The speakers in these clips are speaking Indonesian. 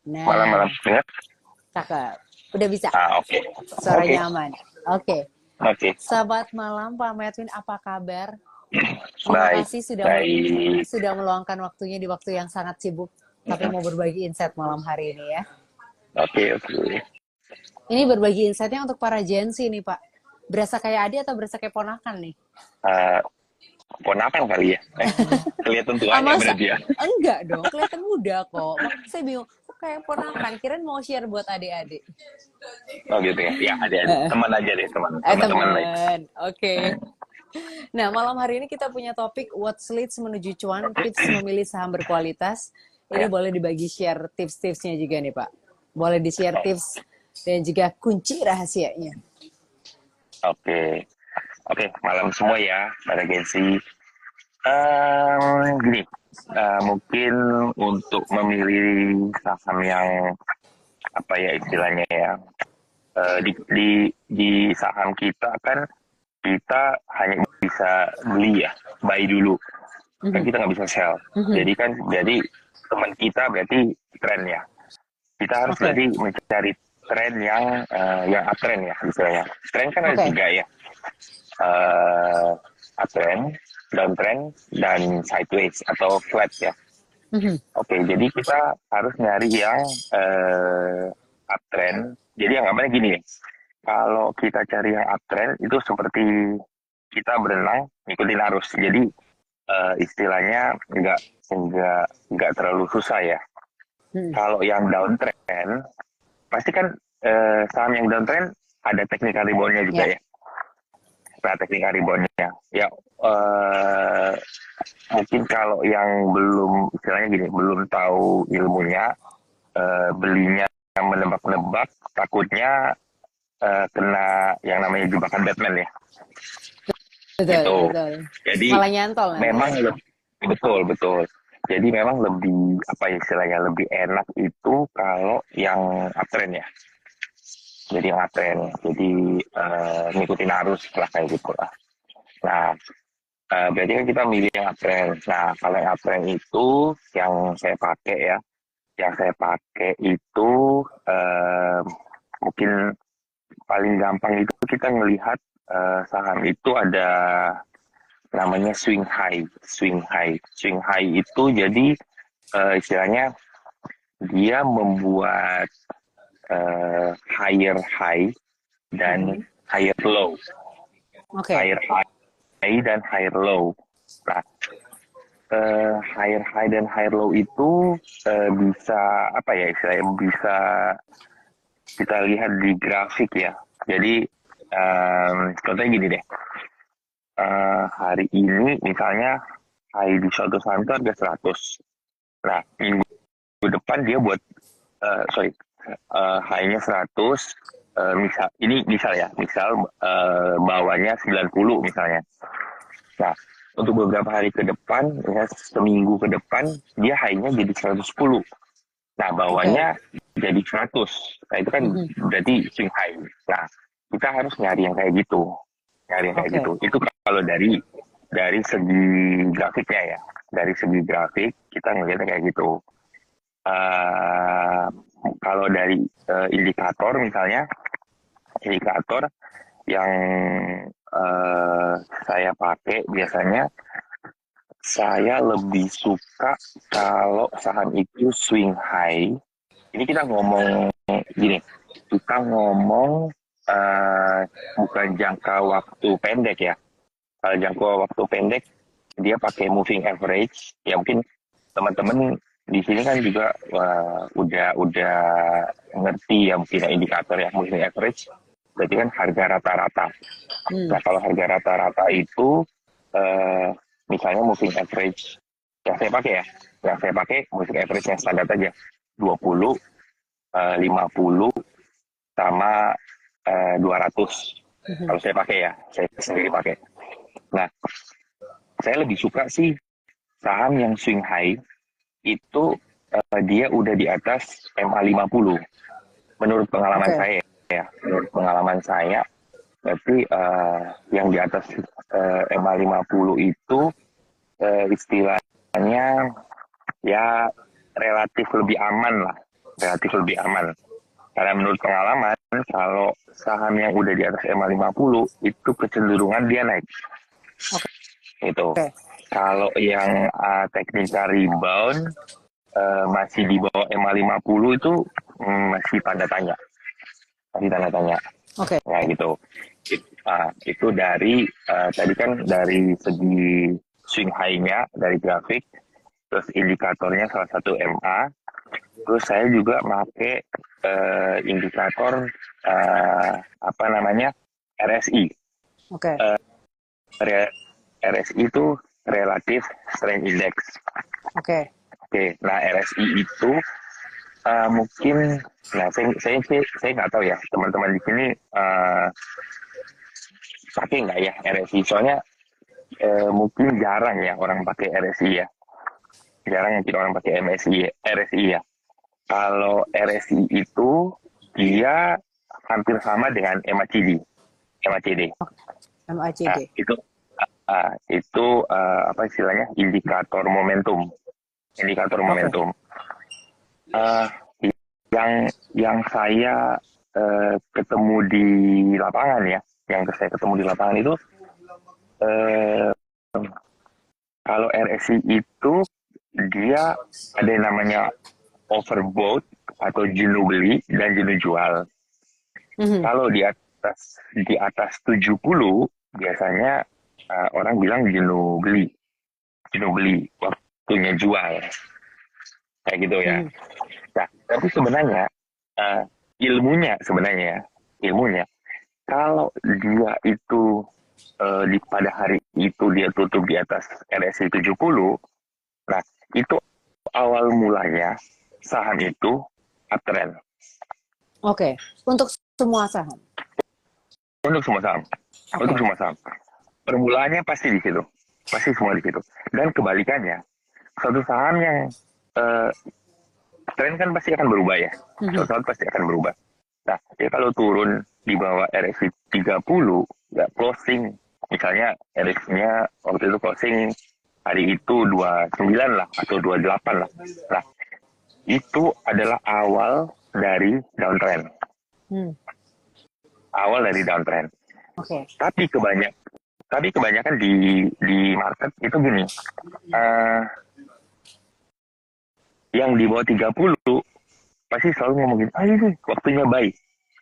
Malam-malam Nah, dengar? cakep. Udah bisa. Oke. Oke. Suaranya aman. Oke. Oke. Selamat malam Pak Medwin, apa kabar? Terima Baik. kasih Baik. sudah meluangkan waktunya di waktu yang sangat sibuk, tapi mau berbagi insight malam hari ini ya. Oke, oke. Ini berbagi insight-nya untuk para Gen Z nih Pak. Berasa kayak adik atau berasa kayak ponakan nih? Eh, Ponakan kali ya? Kelihatan Ah tuanya masa? berarti ya? Enggak dong, kelihatan muda kok. Makanya saya bingung, kok kayak ponakan? Kirain mau share buat adik-adik. Oh gitu ya? Ya, adik-adik. Teman aja deh, teman. Teman-teman lain. Temen, oke. Nah, malam hari ini kita punya topik What Leads Menuju Cuan, tips memilih saham berkualitas. Ini Ya, boleh dibagi share tips-tipsnya juga nih Pak. Boleh di-share tips dan juga kunci rahasianya. oke. Oke, malam semua ya, para Gensi. Gini, mungkin untuk memilih saham yang apa ya istilahnya ya, di saham kita kan kita hanya bisa beli ya, buy dulu. Kan Mhm, kita nggak bisa sell. mhm. Jadi teman kita berarti tren ya. Kita harus Oke, berarti mencari tren yang uptrend ya istilahnya. Tren kan ada oke. tiga ya. eh Uptrend, downtrend, dan sideways atau flat ya. Mhm, Oke, jadi kita harus nyari yang uptrend. Jadi yang namanya gini, kalau kita cari yang uptrend itu seperti kita berenang ngikutin arus. Jadi istilahnya nggak terlalu susah ya. mhm. Kalau yang downtrend, pasti kan saham yang downtrend ada technical rebound-nya juga Ya. ya. Nah, technical rebound-nya. Ya, eh, mungkin kalau yang belum, istilahnya gini, belum tahu ilmunya, belinya menebak-nebak, takutnya kena yang namanya jebakan Batman ya. Betul, Gitu. betul. Jadi Malah nyantol nanti memang ya. betul betul. Jadi memang lebih apa ya istilahnya lebih enak itu kalau yang uptrend ya. Jadi yang uptrend. Jadi ngikutin arus lah kayak gitu lah. Nah, berarti kan kita milih yang uptrend. Nah, kalau yang uptrend itu yang saya pakai ya. Yang saya pakai itu mungkin paling gampang itu kita ngelihat saham itu ada namanya swing high itu jadi istilahnya dia membuat higher high dan Mhm. higher low, Oke, higher high dan higher low. Nah, higher high dan higher low itu bisa apa ya istilahnya bisa kita lihat di grafik ya. Jadi contohnya gini deh, hari ini misalnya high di suatu saham itu harga 100. Nah, minggu depan dia buat sorry, high-nya 100, misal bawahnya 90 misalnya. Nah, untuk beberapa hari ke depan, ya, seminggu ke depan, dia high-nya jadi 110. Nah, oke. bawahnya jadi 100. Nah, itu kan Mhm. berarti swing high. Nah, kita harus nyari yang kayak gitu. Nyari yang kayak gitu. Oke. Itu kalau dari segi grafiknya ya. Dari segi grafik, kita ngelihatnya kayak gitu. Uh, Kalau dari indikator misalnya, indikator yang uh, saya pakai biasanya, saya lebih suka kalau saham itu swing high. Ini kita ngomong gini, kita ngomong uh, bukan jangka waktu pendek ya. Kalau jangka waktu pendek, dia pakai moving average. Ya mungkin teman-teman di sini kan juga udah ngerti ya mungkin ya indikator ya moving average. Berarti kan harga rata-rata. Hmm. Nah kalau harga rata-rata itu eh, misalnya moving average yang saya pakai moving average yang standar aja 20, 50 sama 200. Mhm. Kalau saya pakai ya, saya sendiri pakai. Nah, saya lebih suka sih saham yang swing high itu dia udah di atas MA50. Menurut pengalaman Oke. saya ya, menurut pengalaman saya berarti yang di atas MA50 itu istilahnya ya relatif lebih aman lah. relatif lebih aman. Karena menurut pengalaman, kalau saham yang udah di atas EMA 50 itu kecenderungan dia naik. Itu. Oke. Kalau yang teknikal rebound masih di bawah EMA 50 itu masih tanda tanya. Masih tanda tanya. Oke. Nah gitu. Itu dari tadi kan dari segi swing high-nya dari grafik, terus indikatornya salah satu MA, terus saya juga pakai indikator apa namanya RSI. Oke. RSI itu relatif strength index. Oke. Nah RSI itu mungkin, nah saya nggak tahu ya teman-teman di sini pakai nggak ya RSI, soalnya mungkin jarang ya orang pakai RSI ya, jarang mungkin orang pakai RSI ya. Kalau RSI itu dia hampir sama dengan MACD. MACD. Nah, itu apa istilahnya, indikator momentum. Momentum. Yang saya ketemu di lapangan ya, itu kalau RSI itu dia ada yang namanya overbought atau jenuh beli dan jenuh jual. Kalau di atas 70 biasanya orang bilang jenuh beli, waktunya jual, kayak gitu ya. Nah, tapi sebenarnya ilmunya kalau dia itu pada hari itu dia tutup di atas RSI 70, nah itu awal mulanya saham itu uptrend. Oke. Untuk semua saham. Untuk semua saham. Permulaannya pasti di situ. Pasti semua di situ. Dan kebalikannya, suatu saham yang tren kan pasti akan berubah ya. Suatu saham pasti akan berubah. Nah, ya kalau turun di bawah RSI 30, ya closing. Misalnya RSI-nya waktu itu closing hari itu 29 lah, atau 28 lah. Nah, itu adalah awal dari downtrend. Awal dari downtrend. Oke. Tapi kebanyakan di market itu gini, yang di bawah 30 pasti selalu ngomongin, ini waktunya buy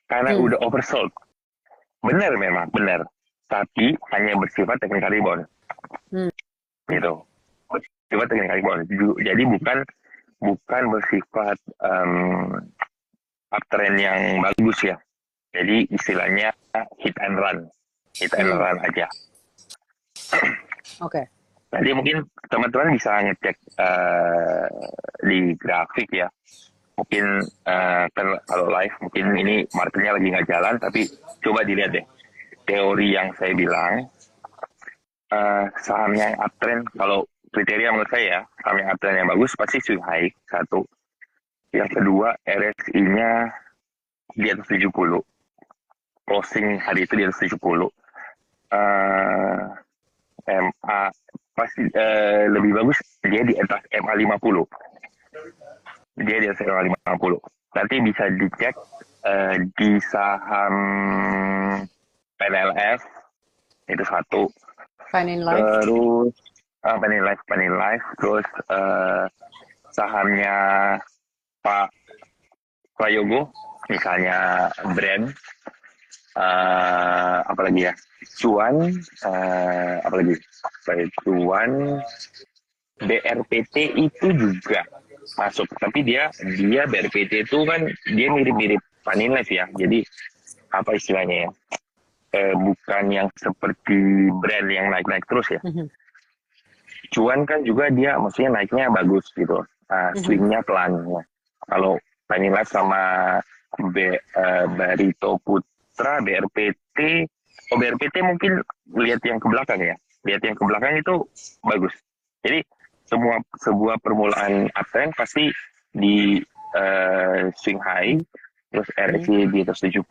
karena udah oversold. Benar. Tapi hanya bersifat technical rebound. Gitu. Bersifat technical rebound. Jadi bukan bersifat uptrend yang bagus ya. Jadi istilahnya hit and run aja. Oke. Nanti mungkin teman-teman bisa ngecek di grafik ya. Mungkin kan kalau live mungkin ini marketnya lagi nggak jalan, tapi coba dilihat deh teori yang saya bilang, saham yang uptrend, kalau kriteria menurut saya saham yang uptrend yang bagus pasti swing high, satu. Yang kedua, RSI-nya di atas 70, closing hari itu di atas 70. MA pasti lebih bagus dia di atas MA 50. Dia di atas MA 50. Nanti bisa dicek di saham PNLF itu satu. Terus PNLife, terus sahamnya Pak Prayogo, misalnya brand, apalagi ya, Cuan, apalagi Cuan, BRPT itu juga masuk, tapi dia BRPT itu kan dia mirip-mirip Paninlife ya, jadi apa istilahnya ya, bukan yang seperti brand yang naik-naik terus ya. Cuan kan juga dia maksudnya naiknya bagus gitu, swingnya pelan ya. Kalau Paninlife sama Barito Putra, BRPT mungkin lihat yang ke belakang ya. Lihat yang ke belakang itu bagus. Jadi sebuah permulaan uptrend pasti di swing high, terus RSI di atas 70,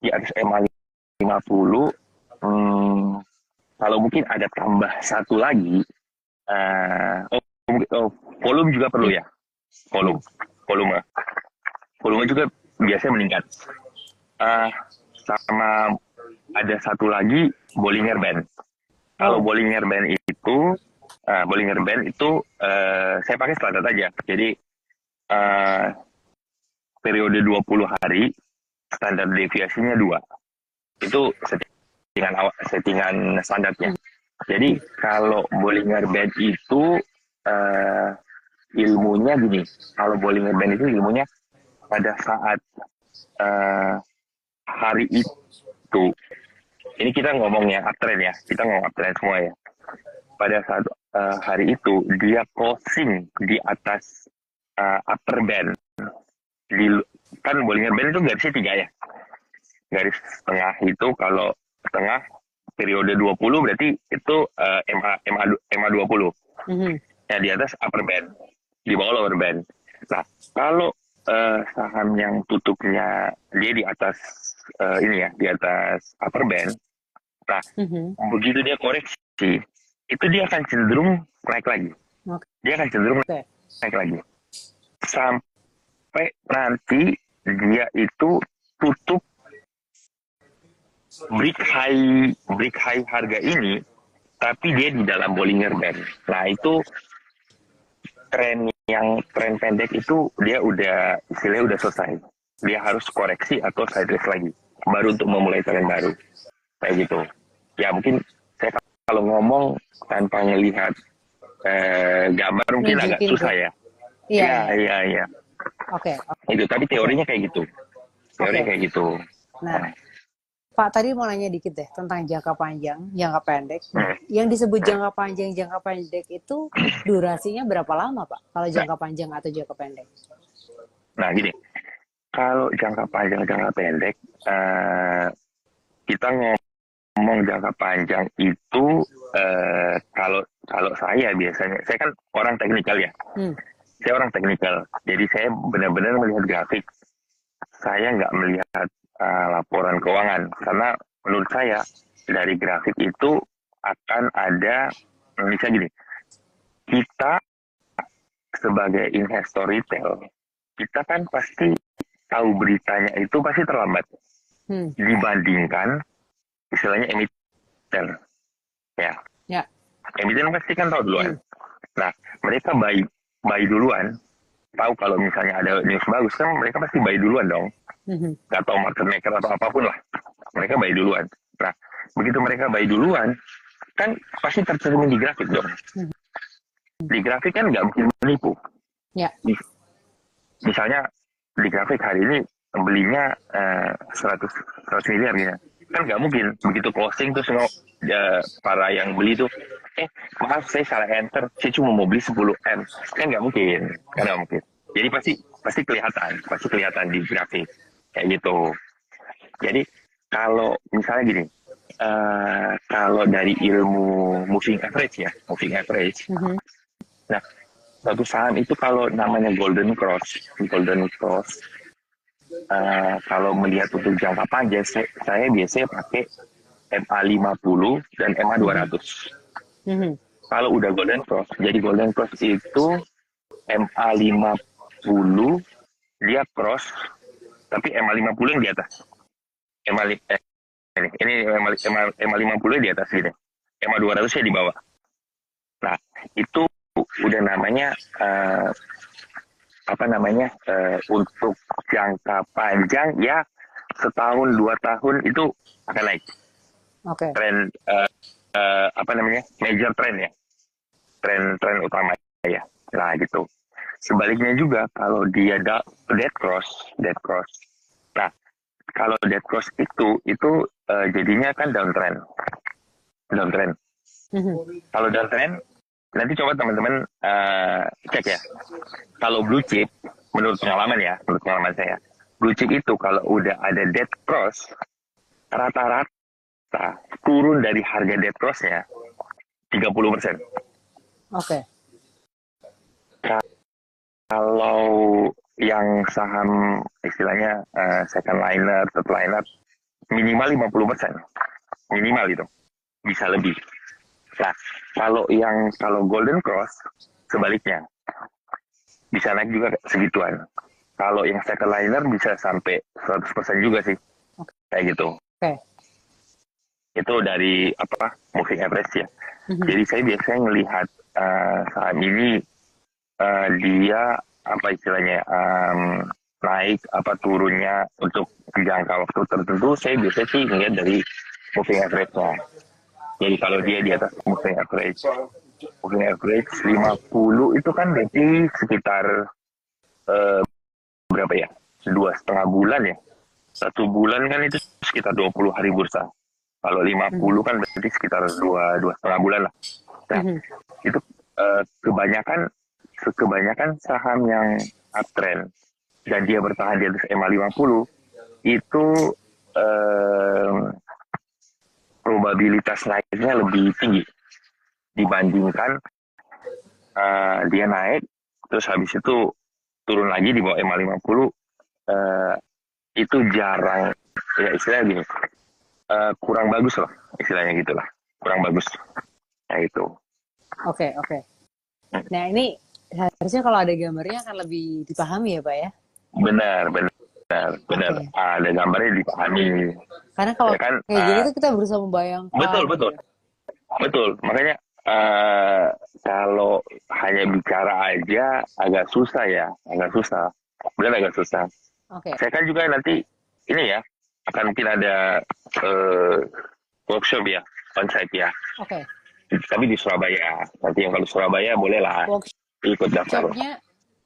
di atas MA 50. Kalau mungkin ada tambah satu lagi, volume juga perlu ya. Volume. volume. Volume juga biasanya meningkat. Sama ada satu lagi Bollinger Band. Kalau Bollinger Band itu saya pakai standar aja. Jadi periode 20 hari standar deviasinya 2. Itu settingan standarnya. Jadi kalau Bollinger Band itu ilmunya gini. Kalau Bollinger Band itu ilmunya pada saat hari itu, ini kita ngomong yang uptrend ya, kita ngomong uptrend semua ya. Pada saat hari itu dia closing di atas upper band. Kan Bollinger Band itu garisnya 3 ya. Garis tengah itu kalau tengah periode 20 berarti itu MA 20. Ya di atas upper band, di bawah lower band. Nah, kalau saham yang tutupnya dia di atas ini ya, di atas upper band. Nah, begitu dia koreksi, itu dia akan cenderung naik lagi. Dia akan cenderung naik lagi. Sampai nanti dia itu tutup break high harga ini, tapi dia di dalam Bollinger Band. Nah, itu tren pendek itu dia istilahnya udah selesai. Dia harus koreksi atau sideways lagi, baru untuk memulai tren baru. Kayak gitu. Ya mungkin saya kalau ngomong tanpa melihat gambar mungkin agak susah ya. Iya. Oke. Itu tapi teorinya kayak gitu. Kayak gitu. Nah, Pak tadi mau nanya dikit deh tentang jangka panjang, jangka pendek. Yang disebut jangka panjang, jangka pendek itu durasinya berapa lama, Pak? Kalau jangka panjang atau jangka pendek? Nah, gini. Kalau jangka panjang, jangka pendek, kita ngomong jangka panjang itu kalau saya biasanya, saya kan orang teknikal ya. Saya orang teknikal, jadi saya benar-benar melihat grafik. Saya nggak melihat laporan keuangan, karena menurut saya dari grafik itu akan ada, misalnya gini, kita sebagai investor retail, kita kan pasti tahu beritanya itu pasti terlambat dibandingkan istilahnya emiten, ya. Emiten pasti kan tahu duluan. Nah, mereka buy duluan, tahu kalau misalnya ada news bagus kan mereka pasti buy duluan dong. Gak tahu market maker atau apapun lah, mereka buy duluan. Nah, begitu mereka buy duluan, kan pasti tercermin di grafik dong. Di grafik kan nggak mungkin menipu. Misalnya di grafik hari ini belinya 100 miliar gitu. Kan nggak mungkin begitu closing tuh semua para yang beli tuh maaf saya salah enter, saya cuma mau beli 10 M. Kan nggak mungkin. Jadi pasti kelihatan di grafik kayak gitu. Jadi kalau misalnya gini, kalau dari ilmu moving average, nah satu saham itu kalau namanya Golden Cross, kalau melihat untuk jangka panjang, saya biasanya pakai MA 50 dan MA 200. Kalau udah Golden Cross, jadi Golden Cross itu MA 50 dia cross, tapi MA 50 yang di atas. Ini MA 50 di atas gini. MA 200 nya di bawah. Nah, itu udah namanya untuk jangka panjang ya, setahun 2 tahun itu akan naik. Tren major trend ya, tren utama ya. Nah gitu. Sebaliknya juga kalau dia dead cross. Nah kalau dead cross itu jadinya kan downtrend. Kalau downtrend nanti coba teman-teman cek ya. Kalau blue chip, menurut pengalaman saya, blue chip itu kalau udah ada dead cross, rata-rata turun dari harga dead cross-nya 30%. Kalau yang saham istilahnya second liner, third liner, minimal 50%. Minimal itu. Bisa lebih. Nah, kalau Golden Cross, sebaliknya. bisa naik juga segituan. Kalau yang second liner bisa sampai 100% juga sih, kayak gitu. Oke. Itu dari moving average ya. Mhm. Jadi saya biasanya melihat saham ini dia istilahnya naik turunnya untuk jangka waktu tertentu. Saya biasanya sih ngelihat dari moving average-nya. Jadi kalau dia di atas moving average 50 itu kan berarti sekitar berapa ya? 2,5 bulan ya. 1 bulan kan itu sekitar 20 hari bursa. Kalau 50 kan berarti sekitar 2,5 bulan lah. Nah, itu kebanyakan saham yang uptrend dan dia bertahan di atas EMA 50 itu probabilitas naiknya lebih tinggi dibandingkan dia naik terus habis itu turun lagi di bawah EMA 50. Itu jarang, ya istilahnya gini, kurang bagus lah istilahnya gitulah, kurang bagus. Nah itu. Oke. Nah ini harusnya kalau ada gambarnya akan lebih dipahami ya Pak ya? Benar. Oke. Ada gambarnya dipahami. Karena kalau Ya kan, kayak gini tuh kita berusaha membayangkan. betul. Makanya kalau hanya bicara aja agak susah ya, benar agak susah. Oke. Saya kan juga nanti ini ya akan mungkin ada workshop ya, onsite ya. Oke. Tapi di Surabaya. Nanti yang kalau Surabaya boleh lah ikut daftar. Workshopnya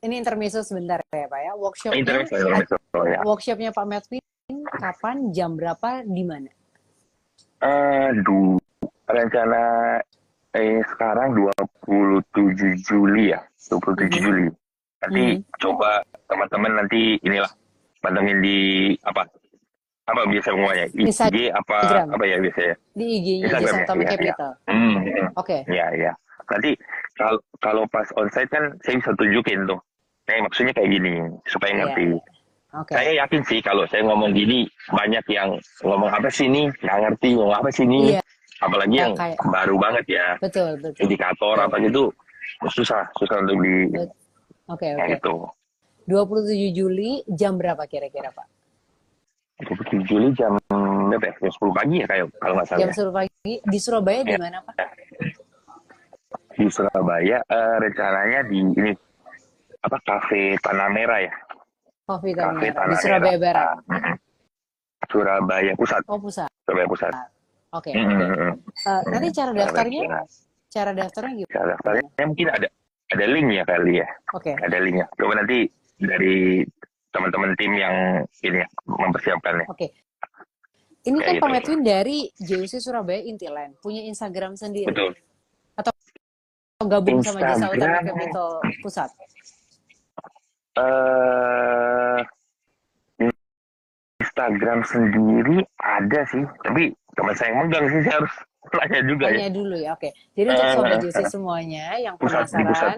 ini intermezzo sebentar ya Pak ya. Intermezzo, ya. Workshopnya Pak Medwin kapan, jam berapa, di mana? Rencana sekarang 27 Juli ya, 27 Juli. Nanti coba teman-teman nanti inilah pantengin di apa biasa semuanya IG apa ya biasanya di IG-nya Jasa Utama Capital. Oke. Ya. Nanti kalau pas onsite kan saya bisa tunjukin tuh. Maksudnya kayak gini supaya ngerti. Okay. Saya yakin sih kalau saya ngomong gini banyak yang ngomong apa sih ini nggak ngerti ngomong apa sih ini. Apalagi yang baru banget ya. Betul. Indikator apa gitu susah untuk di. Oke. Gitu. 27 Juli jam berapa kira-kira Pak? 27 Juli jam berapa ya? Jam 10 pagi ya kalau nggak salah. Jam 10 pagi di Surabaya di mana Pak? Di Surabaya rencananya di ini Cafe Tanah Merah ya. Cafe Tanah Merah di Surabaya Barat. Surabaya Pusat. Oh Pusat. Surabaya Pusat. Oke. Nanti cara daftarnya gimana? Cara daftarnya mungkin ada link ya kali ya. Oke. Ada linknya. Coba nanti dari teman-teman tim yang ini ya, mempersiapkannya. Oke. Ini kan Pak Medwin dari JUC Surabaya Intiland, punya Instagram sendiri. Betul. Atau gabung sama Jasa Utama Capital Pusat? Instagram sendiri ada sih, tapi teman saya yang megang sih, saya harus tanya juga ya. Dulu ya, oke. Jadi untuk Sobat JUC semuanya yang penasaran,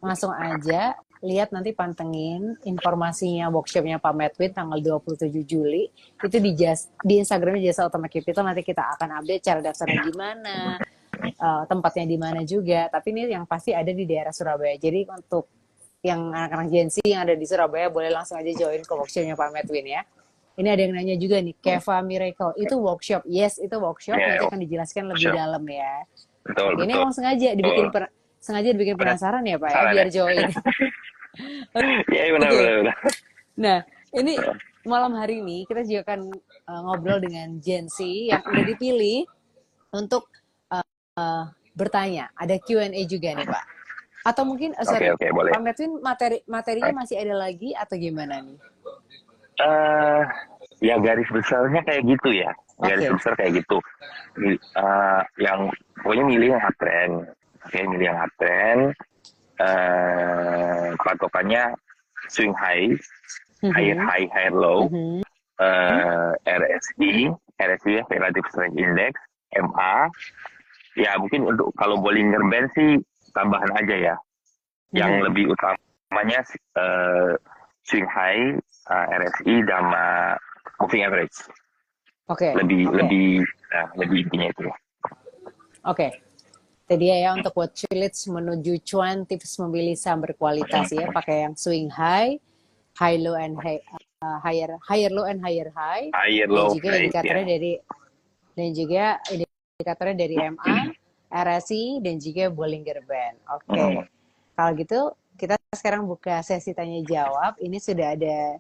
langsung aja lihat nanti pantengin informasinya workshopnya Pak Medwin tanggal 27 Juli itu di Instagramnya Jasa Utama Capital. Nanti kita akan update cara daftarnya gimana, tempatnya di mana juga. Tapi ini yang pasti ada di daerah Surabaya. Jadi untuk yang anak-anak Gen Z yang ada di Surabaya boleh langsung aja join ke workshopnya Pak Medwin ya. Ini ada yang nanya juga nih, Keva Miracle itu workshop? Yes, itu workshop. Nanti akan dijelaskan lebih dalam ya. Betul. Ini emang sengaja dibikin penasaran ya Pak ya, biar join. Iya benar. Nah, ini malam hari ini kita juga akan ngobrol dengan Gen Z yang udah dipilih untuk bertanya. Ada Q&A juga nih Pak. Atau mungkin boleh. Pak Medwin materinya masih ada lagi atau gimana nih? Ya garis besarnya kayak gitu ya. Garis besar kayak gitu. Yang pokoknya milih yang uptrend. Milih yang uptrend. Patokannya swing high, higher low, RSI ya, Relative Strength Index, MA. Ya mungkin untuk kalau Bollinger Band sih tambahan aja ya. Yang lebih utamanya swing high, RSI sama moving average. Lebih intinya itu ya. Oke. Tadi ya untuk watch list menuju cuan, tips memilih saham berkualitas ya, pakai yang swing high, high low and higher low and higher high, Higher dan low juga price indikatornya ya. dari MA, RSI, dan juga Bollinger Band. Oke. Kalau gitu kita sekarang buka sesi tanya jawab. Ini sudah ada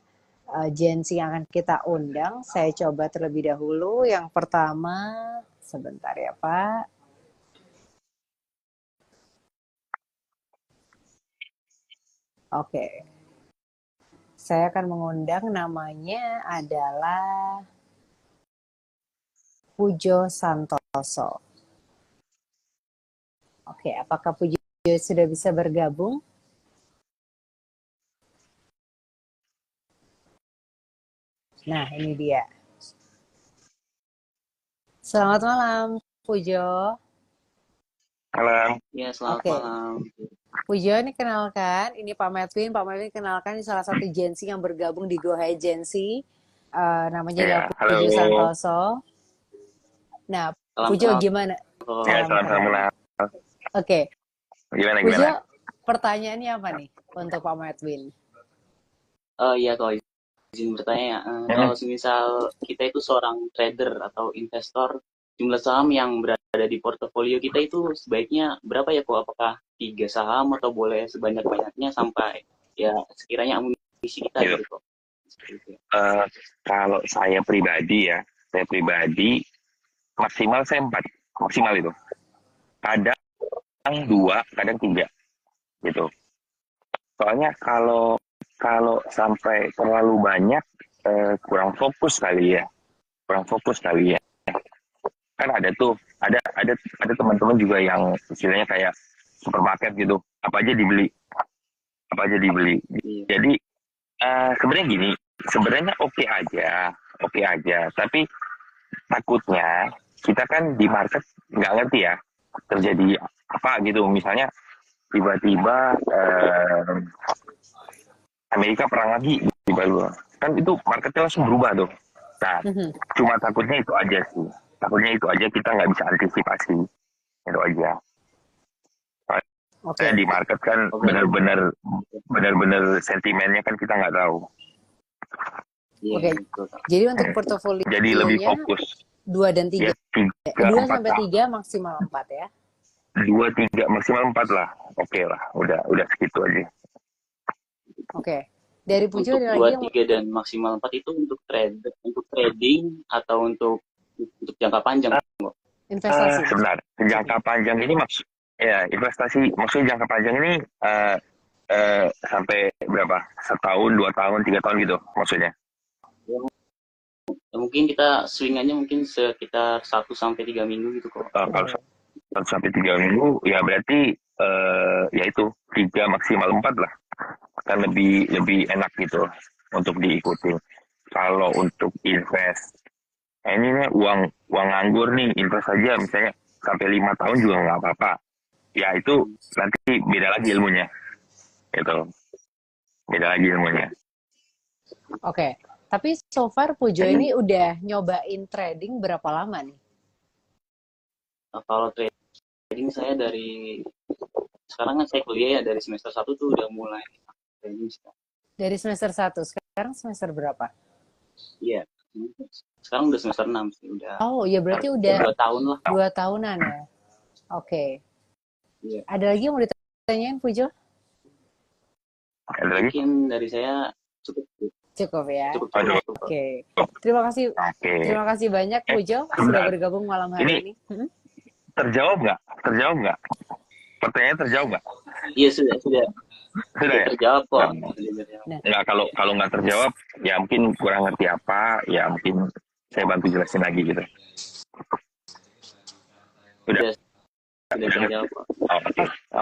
Jensi yang akan kita undang. Saya coba terlebih dahulu. Yang pertama, sebentar ya Pak. Oke. Saya akan mengundang, namanya adalah Pujo Santoso. Oke, apakah Pujo sudah bisa bergabung? Nah, ini dia. Selamat malam, Pujo. Malam. Ya, selamat malam. Pujo, ini kenalkan, ini Pak Medwin. Pak Medwin kenalkan, ini salah satu Jensi yang bergabung di Go Ahead Jensi. Namanya adalah Pujo Santoso. Nah, Pujo gimana? Salam. Oke. Gimana? Pujo, pertanyaannya apa nih untuk Pak Medwin? Iya, kalau izin bertanya, kalau misal kita itu seorang trader atau investor, jumlah saham yang berada di portofolio kita itu sebaiknya berapa ya, Kok? Apakah 3 saham atau boleh sebanyak-banyaknya sampai ya sekiranya amunisi kita gitu, Kok? Kalau saya pribadi maksimal saya 4, maksimal itu. Kadang 2, kadang 3 gitu. Soalnya kalau sampai terlalu banyak kurang fokus kali ya. Kan ada teman-teman juga yang istilahnya kayak supermarket gitu, apa aja dibeli. Jadi sebenarnya gini, sebenarnya oke aja, tapi takutnya kita kan di market nggak ngerti ya terjadi apa gitu, misalnya tiba-tiba Amerika perang lagi tiba-tiba, kan itu marketnya langsung berubah tuh. Nah, cuma takutnya itu aja, kita nggak bisa antisipasi, itu aja. Di market kan benar-benar sentimennya kan kita nggak tahu. Oke. Jadi untuk portofolio jadi lebih fokus 2 dan 3. Ya, 2 sampai 3 maksimal 4 ya. 2, 3 maksimal 4 lah. Oke lah, udah segitu aja. Oke. Dari Pujo ada lagi yang 2, 3 dan maksimal 4 itu untuk trading atau untuk jangka panjang? Investasi. Sebentar, jangka panjang ini investasi, maksudnya jangka panjang ini sampai berapa? 1 tahun, 2 tahun, 3 tahun gitu maksudnya? Ya, mungkin kita swingannya mungkin sekitar 1 sampai 3 minggu gitu, Kok. Kalau 1 sampai 3 minggu ya berarti ya itu 3 maksimal 4 lah, kan lebih enak gitu untuk diikuti. Kalau untuk invest, ini uang nganggur nih, invest aja misalnya sampai 5 tahun juga nggak apa-apa. Ya itu nanti beda lagi ilmunya. Oke. Tapi so far Pujo ini udah nyobain trading berapa lama nih? Kalau trading saya dari sekarang kan saya kuliah ya, dari semester 1 tuh udah mulai trading. Dari semester 1, sekarang semester berapa? Iya, sekarang udah semester 6 sih, udah. Oh, ya berarti udah 2 tahun lah. 2 tahunan ya. Oke. Iya. Ada lagi yang mau ditanyain, Pujo? Ada lagi? Mungkin dari saya cukup ya. Oke. Terima kasih banyak Pujo sudah bergabung malam hari ini. Terjawab nggak? Pertanyaannya terjawab nggak? Iya, sudah ya? Terjawab kok. Nggak, kalau nggak terjawab ya mungkin kurang ngerti apa, ya mungkin saya bantu jelasin lagi gitu. Sudah terjawab kok.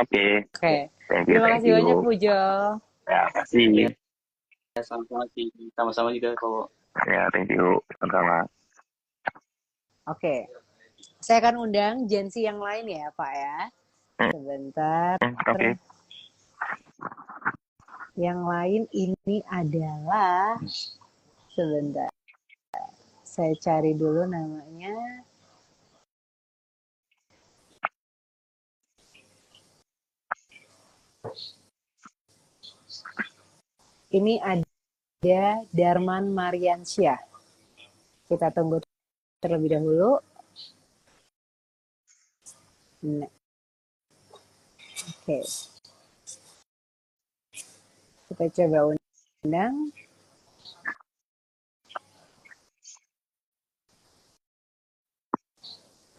Oke. Terima kasih banyak Pujo. Ya, kasih. Sama-sama juga kok. Ya, thank you. Sama-sama. Oke. Saya akan undang Jensi yang lain ya, Pak ya. Sebentar. Oke. Yang lain ini adalah, sebentar. Saya cari dulu namanya. Ini ada Darman Mariansyah. Kita tunggu terlebih dahulu. Nah. Oke. Kita coba undang.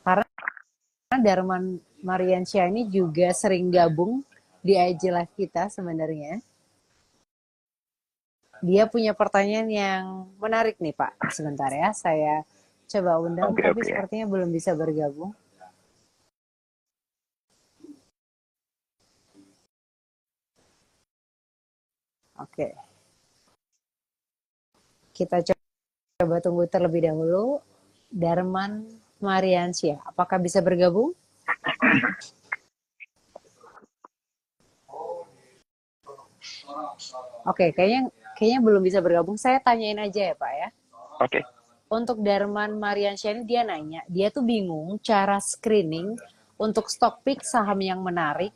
Karena Darman Mariansyah ini juga sering gabung di IG Live kita sebenarnya. Dia punya pertanyaan yang menarik nih Pak. Sebentar ya, saya coba undang, tapi sepertinya belum bisa bergabung. Oke. Kita coba tunggu terlebih dahulu. Darman Mariansyah, apakah bisa bergabung? Oke, kayaknya belum bisa bergabung. Saya tanyain aja ya Pak ya. Oke. Untuk Darman Mariansyah ini dia nanya, dia tuh bingung cara screening untuk stock pick saham yang menarik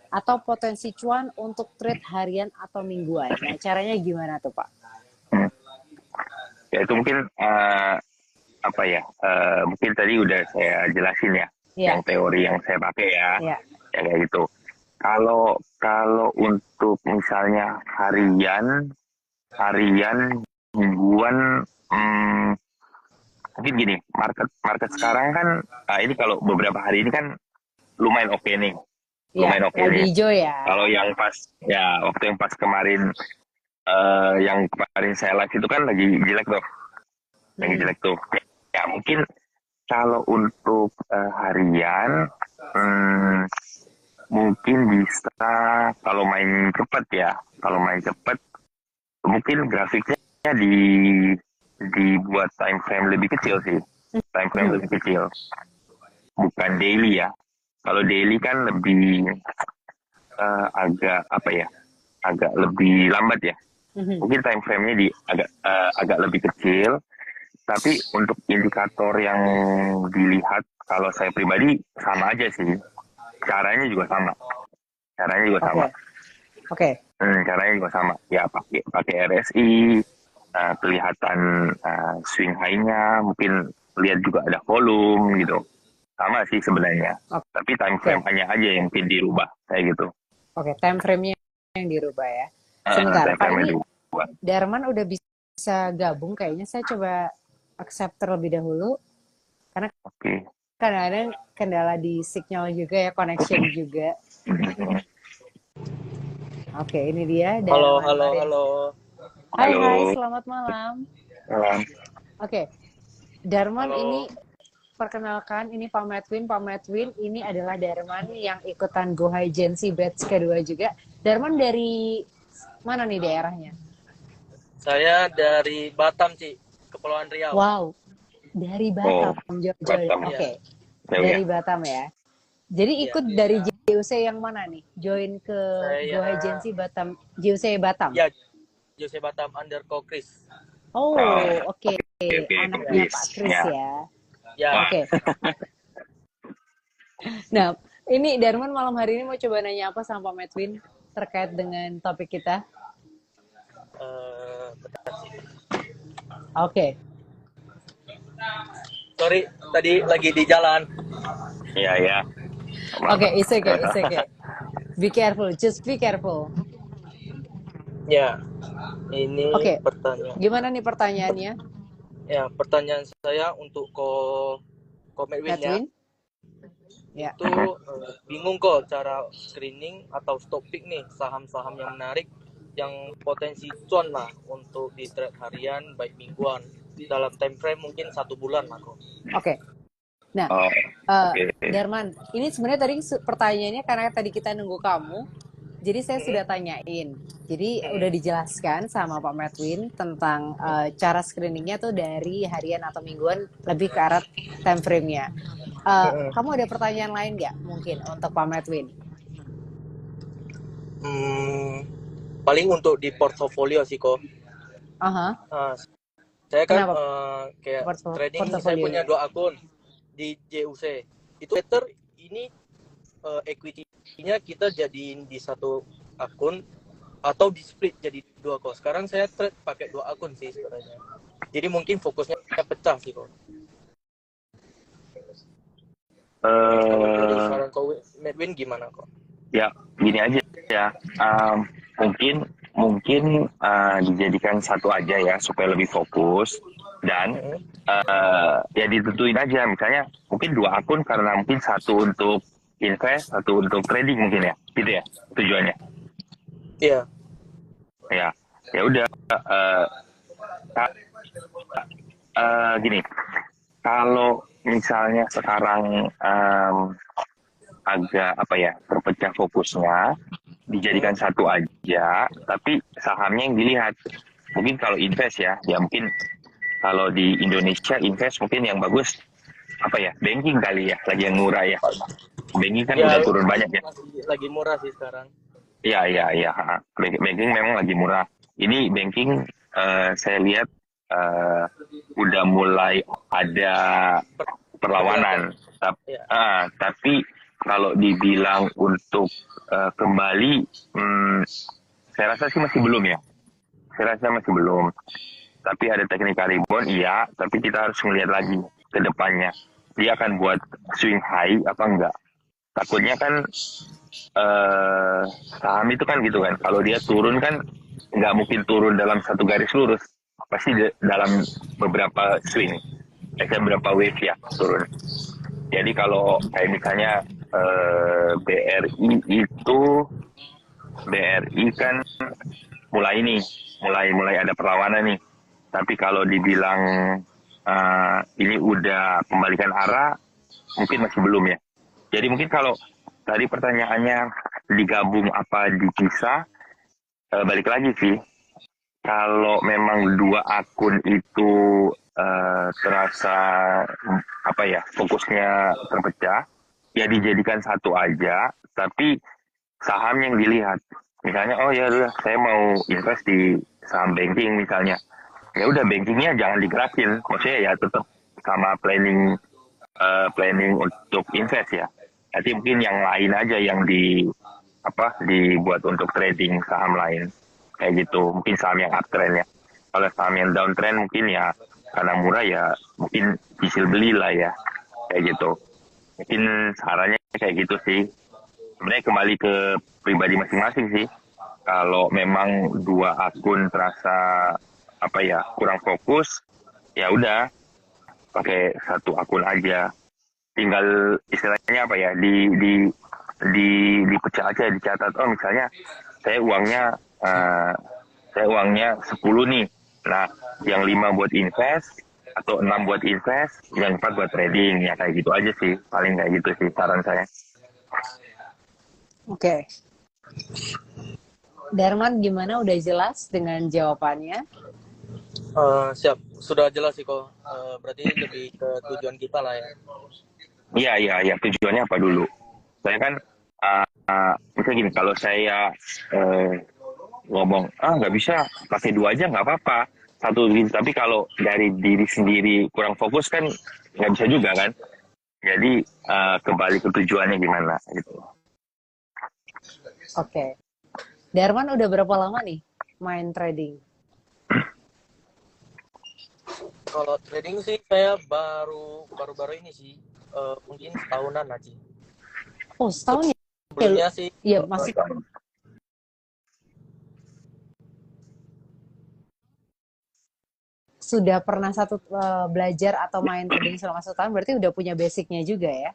atau potensi cuan untuk trade harian atau mingguan. Nah, caranya gimana tuh Pak? Ya itu mungkin mungkin tadi udah saya jelasin ya, yang teori yang saya pakai ya, ya kayak gitu. Kalau untuk misalnya harian, mingguan, mungkin gini, market sekarang kan, ini kalau beberapa hari ini kan lumayan oke nih, lumayan oke nih. Hijau ya. Kalau yang pas, ya waktu yang pas kemarin, yang kemarin saya live itu kan lagi jelek tuh, lagi jelek tuh. Ya mungkin kalau untuk harian, mungkin bisa kalau main cepat mungkin grafiknya dibuat time frame lebih kecil sih, bukan daily ya. Kalau daily kan lebih agak lebih lambat ya. Mungkin time frame-nya agak lebih kecil, tapi untuk indikator yang dilihat kalau saya pribadi sama aja sih. Caranya juga sama. Oke. Caranya juga sama. Ya pakai RSI, kelihatan swing high-nya, mungkin lihat juga ada volume gitu. Sama sih sebenarnya. Tapi time frame hanya aja yang mungkin dirubah kayak gitu. Oke, time frame-nya yang dirubah ya. Sebentar, Pak, ini Darman udah bisa gabung kayaknya. Saya coba accept terlebih dahulu. Karena kadang-kadang kendala di signal juga ya, connection juga. Oke, ini dia. Halo. Hai, selamat malam. Malam. Oke, Darman ini perkenalkan, ini Pak Medwin ini adalah Darman yang ikutan Go High Gen Z batch kedua juga. Darman dari mana nih daerahnya? Saya dari Batam, Ci, Kepulauan Riau. Wow, dari Batam, Jogja. Oke. Dari Batam ya. Jadi ikut dari JUC yang mana nih? Join ke Go High Gen Z Batam, JUC Batam? Ya, JUC Batam underscore Chris. Oh, oke. Anaknya Pak Chris ya. Ya. Oke. Nah, ini Darman malam hari ini mau coba nanya apa sama Pak Medwin terkait dengan topik kita? Oke. Sorry, tadi lagi di jalan. Iya. Oke, it's okay. Be careful, just be careful. Ya, ini pertanyaan. Gimana nih pertanyaannya? Ya, pertanyaan saya untuk Medwin ya. Itu bingung kok cara screening atau stock pick nih saham-saham yang menarik, yang potensi cuan lah untuk di trade harian baik mingguan dalam time frame mungkin 1 bulan lah kok. Oke. Nah, Darman, ini sebenarnya tadi pertanyaannya karena tadi kita nunggu kamu, jadi saya sudah tanyain. Jadi udah dijelaskan sama Pak Medwin tentang cara screeningnya tuh dari harian atau mingguan lebih ke arah time frame-nya. Kamu ada pertanyaan lain nggak mungkin untuk Pak Medwin? Paling untuk di portofolio sih kok. Saya kan kayak trading, saya punya 2 akun di JUC. Itu better ini equity-nya kita jadiin di satu akun atau di split jadi 2 kok. Sekarang saya trade pakai 2 akun sih sebenarnya. Jadi mungkin fokusnya pecah sih kok. Kalau dari saran kau Medwin gimana kok? Ya gini aja ya, mungkin dijadikan satu aja ya supaya lebih fokus, dan ya ditentuin aja, misalnya mungkin 2 akun karena mungkin satu untuk invest, satu untuk trading mungkin ya, gitu ya tujuannya. Iya. Ya udah, gini, kalau misalnya sekarang agak terpecah fokusnya, dijadikan satu aja, tapi sahamnya yang dilihat. Mungkin kalau invest ya mungkin kalau di Indonesia invest mungkin yang bagus banking kali ya, lagi yang murah ya. Banking kan udah turun banyak ya. Lagi murah sih sekarang. Iya. Banking memang lagi murah. Ini banking saya lihat udah mulai ada perlawanan. Tapi kalau dibilang untuk kembali, saya rasa sih masih belum ya. Tapi ada technical rebound, iya. Tapi kita harus melihat lagi ke depannya. Dia akan buat swing high apa enggak. Takutnya kan saham itu kan gitu kan. Kalau dia turun kan nggak mungkin turun dalam satu garis lurus. Pasti dalam beberapa swing. Beberapa wave ya turun. Jadi kalau kayak misalnya BRI kan mulai ada perlawanan nih. Tapi kalau dibilang ini udah kembalikan arah, mungkin masih belum ya. Jadi mungkin kalau tadi pertanyaannya digabung apa dipisah, balik lagi sih. Kalau memang 2 akun itu terasa fokusnya terpecah, ya dijadikan satu aja, tapi saham yang dilihat. Misalnya, oh ya udah saya mau invest di saham banking misalnya. Ya udah bankingnya jangan digerakin, maksudnya ya tetap sama planning untuk invest ya. Nanti mungkin yang lain aja yang dibuat untuk trading saham lain kayak gitu. Mungkin saham yang uptrend ya. Kalau saham yang downtrend mungkin ya karena murah ya mungkin cicil beli lah ya kayak gitu. Mungkin sarannya kayak gitu sih. Sebenarnya kembali ke pribadi masing-masing sih. Kalau memang 2 akun terasa kurang fokus, ya udah pakai satu akun aja. Tinggal istilahnya dipecah aja, dicatat. Oh misalnya saya uangnya 10 nih. Nah, yang 5 buat invest atau 6 buat invest, yang 4 buat trading, ya kayak gitu aja sih. Paling kayak gitu sih saran saya. Oke. Darman gimana, udah jelas dengan jawabannya? Siap, sudah jelas sih kok. Berarti lebih ke tujuan kita lah ya. Iya, tujuannya apa dulu? Saya kan misalnya gini, kalau saya ngomong nggak bisa pakai 2 aja nggak apa-apa, satu gitu. Tapi kalau dari diri sendiri kurang fokus kan nggak bisa juga kan. Jadi kembali ke tujuannya gimana gitu. Oke. Darman udah berapa lama nih main trading? Kalau trading sih saya baru ini sih, mungkin setahunan aja. Oh, setahun ya? Sebelumnya sih. Iya, masih. Sudah pernah belajar atau main trading selama 1 tahun, berarti udah punya basicnya juga ya?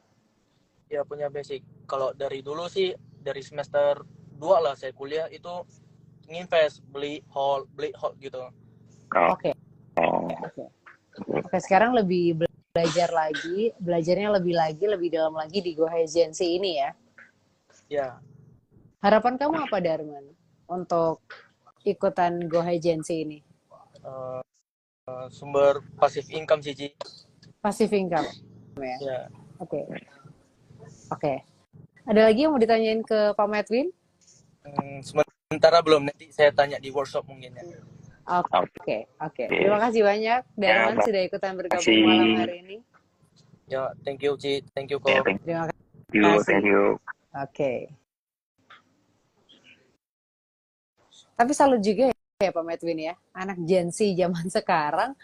Ya punya basic. Kalau dari dulu sih, dari semester 2 lah saya kuliah itu nginvest, beli hold gitu. Oke. Oke, sekarang lebih belajarnya lebih dalam lagi di GoAgency ini ya? Ya. Harapan kamu apa, Darman, untuk ikutan GoAgency ini? Sumber passive income sih, Ci. Passive income ya? Ya. Oke. Ada lagi yang mau ditanyain ke Pak Medwin? Sementara belum, nanti saya tanya di workshop mungkin ya. Oke. Terima kasih banyak Darman sudah ikutan bergabung malam hari ini. Ya, thank you Ci, thank you Ko. Terima kasih. Thank you. Oke. Tapi salut juga ya Pak Medwin ya, anak Gen Z zaman sekarang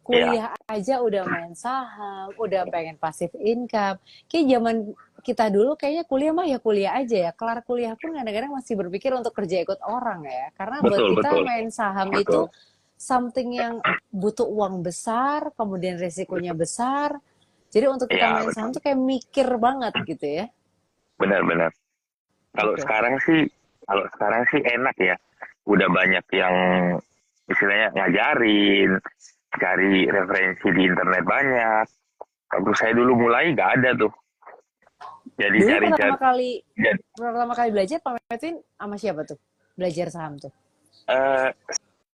kuliah aja udah main saham, udah pengen pasif income. Kayak zaman kita dulu kayaknya kuliah mah ya kuliah aja ya. Kelar kuliah pun kadang-kadang masih berpikir untuk kerja ikut orang ya. Karena buat kita main saham itu something yang butuh uang besar, kemudian resikonya besar. Jadi untuk kita main saham tuh kayak mikir banget gitu ya. Benar-benar. Kalau sekarang sih enak ya. Udah banyak yang istilahnya ngajarin, cari referensi di internet banyak. Waktu saya dulu mulai nggak ada tuh. Jadi dulu pertama kali belajar Pak Medwin sama siapa tuh? Belajar saham tuh?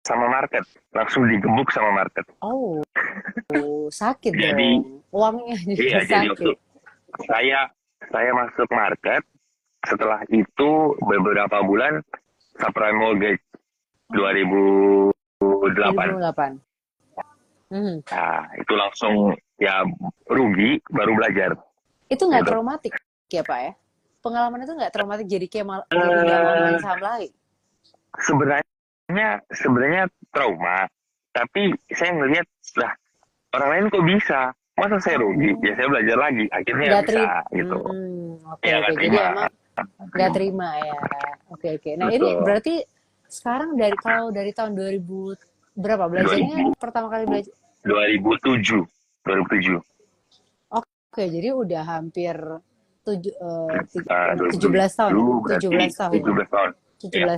Sama market, langsung digebuk sama market. Oh, sakit jadi, dong. Uangnya juga iya, sakit. Jadi waktu saya masuk market, setelah itu beberapa bulan subprime mortgage 2008. Nah, itu langsung ya rugi baru belajar. Itu nggak traumatik ya Pak ya? Pengalaman itu nggak traumatik jadi kayak jadi nggak mau main saham lagi? Sebenarnya trauma, tapi saya ngelihat lah orang lain kok bisa, masa saya rugi? Ya saya belajar lagi, akhirnya gak bisa gitu. Oke. Jadi emang nggak terima ya. Oke. Nah betul. Ini berarti sekarang kalau dari tahun 2000 berapa belajarnya 2000. Pertama kali belajar? 2007. Oke, jadi udah hampir 17 tahun. 17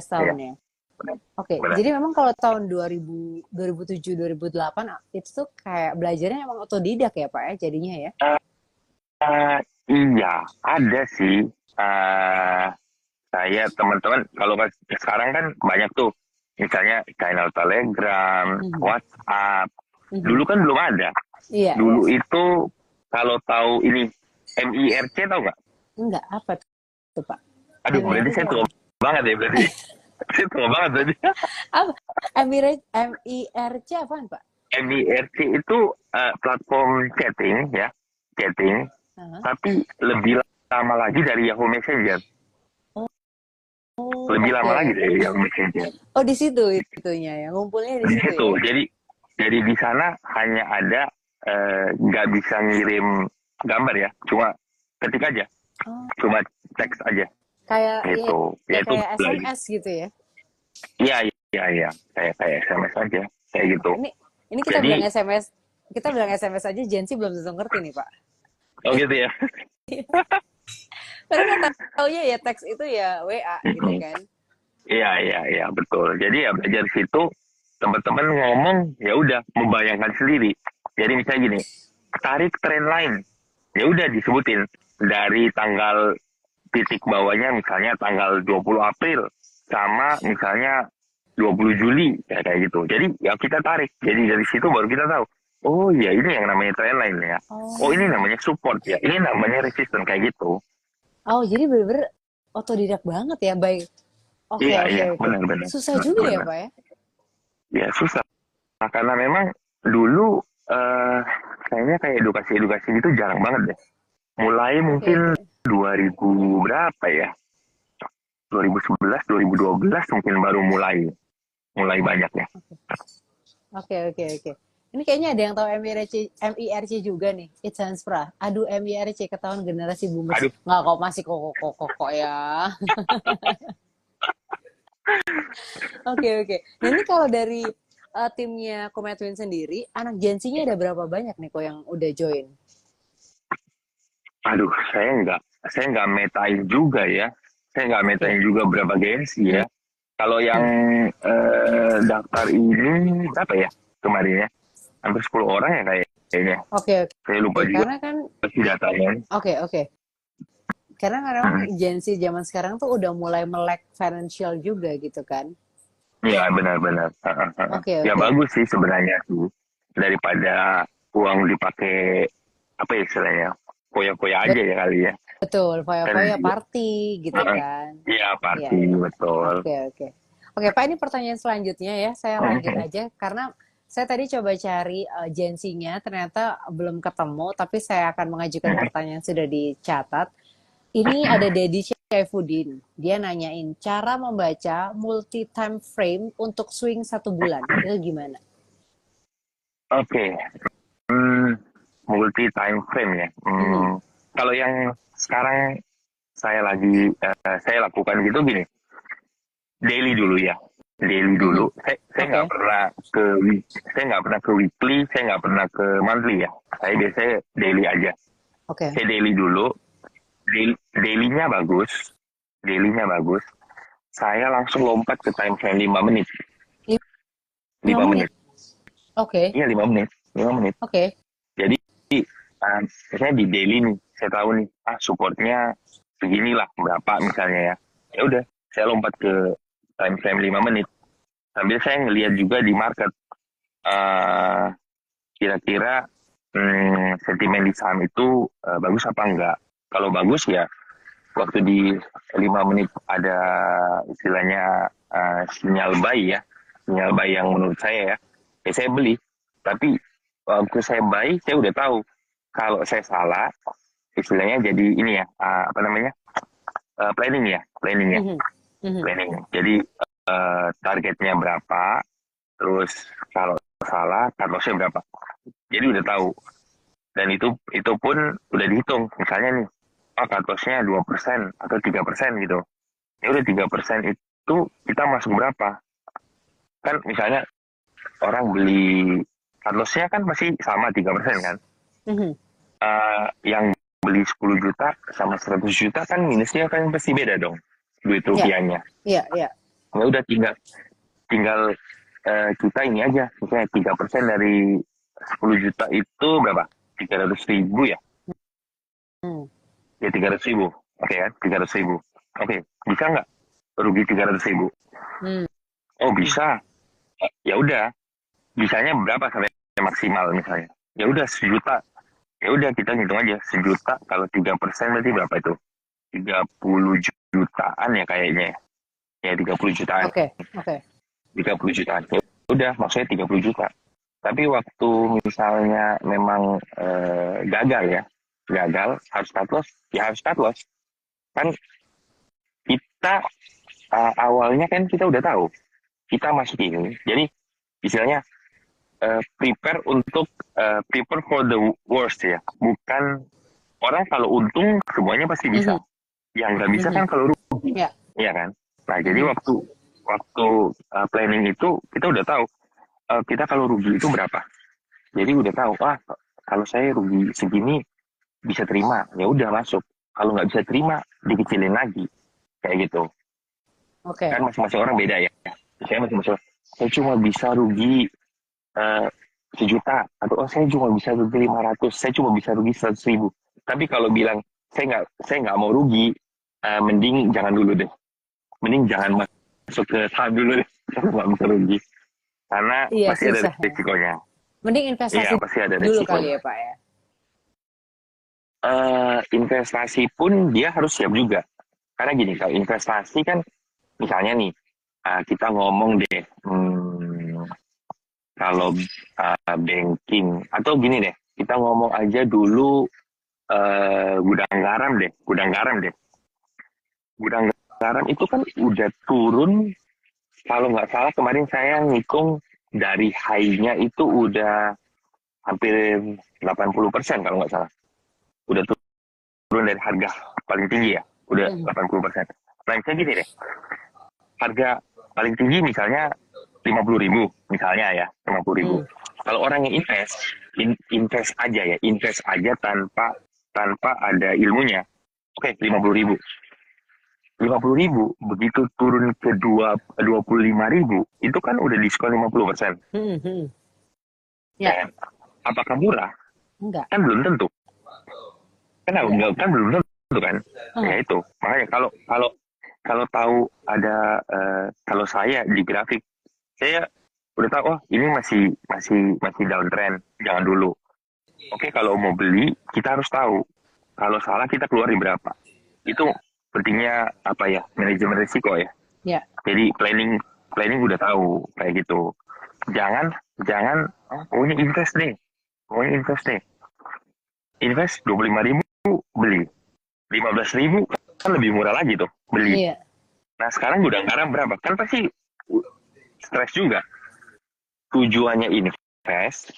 tahun ya. Oke, jadi memang kalau tahun 2007 2008 itu tuh kayak belajarnya emang otodidak ya Pak ya jadinya ya? Iya, ada sih. Saya teman-teman kalau sekarang kan banyak tuh, misalnya channel Telegram, WhatsApp. Dulu kan belum ada. Iya. Dulu itu kalau tahu ini MIRC tahu nggak? Enggak, apa tuh Pak? Aduh, berarti saya tua banget ya berarti. Saya tua banget berarti. Apa? MIRC apaan Pak? MIRC itu platform chatting ya, tapi lebih lama lagi dari Yahoo Messenger. Lebih lama lagi dari Yahoo Messenger. Oh di situ itunya ya, ngumpulnya di situ. Ya? Jadi di sana hanya ada nggak bisa ngirim gambar ya, cuma ketik aja, cuma teks aja. Kayak gitu. Ya kayak SMS gitu ya? Iya, kayak SMS aja, kayak gitu. Ini kita bilang SMS aja, Gen Z belum tentu ngerti nih Pak. Oh gitu ya? Karena nggak taunya ya teks itu ya WA gitu kan? Iya, betul. Jadi ya belajar di situ, teman-teman ngomong, ya udah membayangkan sendiri. Jadi misalnya gini, tarik tren line, ya udah disebutin dari tanggal titik bawahnya, misalnya tanggal 20 April sama misalnya 20 Juli, ya kayak gitu. Jadi ya kita tarik. Jadi dari situ baru kita tahu, oh ya ini yang namanya trend line ya. Oh ini namanya support ya. Ini namanya resistance kayak gitu. Oh jadi bener-bener otodidak banget ya, baik. Oke. Benar. Susah juga ya Pak ya? Ya susah. Nah, karena memang dulu kayaknya kayak edukasi gitu jarang banget deh. Mulai mungkin 2000 berapa ya? 2011, 2012 mungkin baru mulai banyaknya. Oke. Ini kayaknya ada yang tahu MIRC juga nih. It's Hanspra. Aduh MIRC ketahuan generasi boomers. Nggak kok masih kok ya. Oke. Nah ini kalau dari timnya Kometwin sendiri, anak Gen Z-nya ada berapa banyak nih kok yang udah join? Aduh, saya nggak metain juga ya. Saya nggak metain juga berapa Gen Z ya. Kalau yang daftar ini berapa ya kemarin ya? Hampir 10 orang ya kayaknya. Oke. Saya lupa juga. Karena kan datanya. Oke. Karena kadang Gen Z zaman sekarang tuh udah mulai melek financial juga gitu kan. Iya, benar. Oke. Ya bagus sih sebenarnya tuh. Daripada uang dipakai apa ya istilahnya? Foya-foya aja ya kali ya. Betul, foya-foya party gitu kan. Iya, party, betul. Oke, Pak, ini pertanyaan selanjutnya ya. Saya lanjut aja karena saya tadi coba cari Gen Z-nya, ternyata belum ketemu, tapi saya akan mengajukan pertanyaan sudah dicatat. Ini ada Dedi Syafuddin. Dia nanyain cara membaca multi time frame untuk swing 1 bulan. Itu gimana? Oke. Multi time frame ya. Kalau yang sekarang saya lakukan gitu gini. Daily dulu ya. Daily dulu. Saya nggak pernah ke weekly, saya nggak pernah ke monthly ya. Saya biasanya daily aja. Saya daily dulu. Daily-nya bagus. Saya langsung lompat ke time frame 5 menit. 5 menit. Oke. Iya 5 menit. Oke. Jadi misalnya di daily nih, saya tahu nih, supportnya seginilah berapa misalnya ya. Ya udah, saya lompat ke time frame 5 menit. Sambil saya ngelihat juga di market, kira-kira sentimen di saham itu bagus apa enggak. Kalau bagus ya, waktu di 5 menit ada istilahnya sinyal buy ya. Sinyal buy yang menurut saya ya saya beli. Tapi waktu saya buy, saya udah tahu kalau saya salah, istilahnya jadi ini ya, planning ya. Planning. Jadi targetnya berapa, terus kalau salah, cut loss-nya berapa. Jadi udah tahu. Dan itu pun udah dihitung. Misalnya nih, cut loss-nya 2% atau 3% gitu. Ya udah 3% itu kita masuk berapa? Kan misalnya orang beli cut loss-nya kan masih sama 3% kan. Yang beli 10 juta sama 100 juta kan minusnya kan pasti beda dong duit rupiahnya. Iya. Ya udah tinggal kita ini aja, misalnya 3% dari 10 juta itu berapa? 300.000 ya? Ya 300.000. Oke kan? 300.000. Oke, bisa nggak rugi 300.000? Oh bisa. Ya udah, bisanya berapa sampai maksimal misalnya? Ya udah 1 juta. Ya udah kita hitung aja 1 juta kalau 3% berarti berapa itu? 30 jutaan ya kayaknya. Ya 30 jutaan. Oke. 30 jutaan. Ya udah maksudnya 30 juta. Tapi waktu misalnya memang gagal harus cut loss, ya harus cut loss. Kan kita awalnya kan kita udah tahu kita masuk ini. Jadi istilahnya prepare for the worst ya. Bukan orang kalau untung semuanya pasti bisa. Yang nggak bisa kan kalau rugi. Iya kan? Nah, jadi waktu planning itu kita udah tahu kita kalau rugi itu berapa. Jadi udah tahu, kalau saya rugi segini bisa terima, ya udah masuk. Kalau nggak bisa terima, dikecilin lagi. Kayak gitu. Kan masing-masing orang beda ya. Saya cuma bisa rugi 1 juta atau saya cuma bisa rugi 500, saya cuma bisa rugi 100.000. Tapi kalau bilang saya nggak mau rugi, mending jangan dulu deh. Mending jangan masuk ke saham dulu deh. Kalau nggak bisa rugi. Karena pasti ada risikonya. Mending investasi dulu kali ya Pak ya. Investasi pun dia harus siap juga. Karena gini, kalau investasi kan misalnya nih, kita ngomong deh, kalau banking, atau gini deh, kita ngomong aja dulu gudang garam deh. Gudang garam itu kan udah turun, kalau nggak salah kemarin saya ngitung dari high-nya itu udah hampir 80% kalau nggak salah. Udah turun dari harga paling tinggi ya, udah 80%. Nah, misalnya gini deh, harga paling tinggi misalnya 50.000 misalnya ya, 50.000. Kalau orang yang invest aja tanpa ada ilmunya, oke, 50.000. 50.000 begitu turun ke 25.000 itu kan udah diskon 50%. Ya. Apakah murah? Enggak. Kan belum tentu. Kan belum tentu kan. Ya itu. Makanya kalau tahu ada kalau saya di grafik, saya udah tahu ini masih downtrend, jangan dulu. Oke, kalau mau beli kita harus tahu. Kalau salah kita keluarin berapa. Itu pentingnya manajemen risiko ya. Ya. Jadi planning udah tahu kayak gitu. Jangan ini invest deh. Invest 25.000 beli. 15.000 kan lebih murah lagi tuh beli. Iya. Nah sekarang gudang garam berapa? Kan pasti stres juga. Tujuannya invest,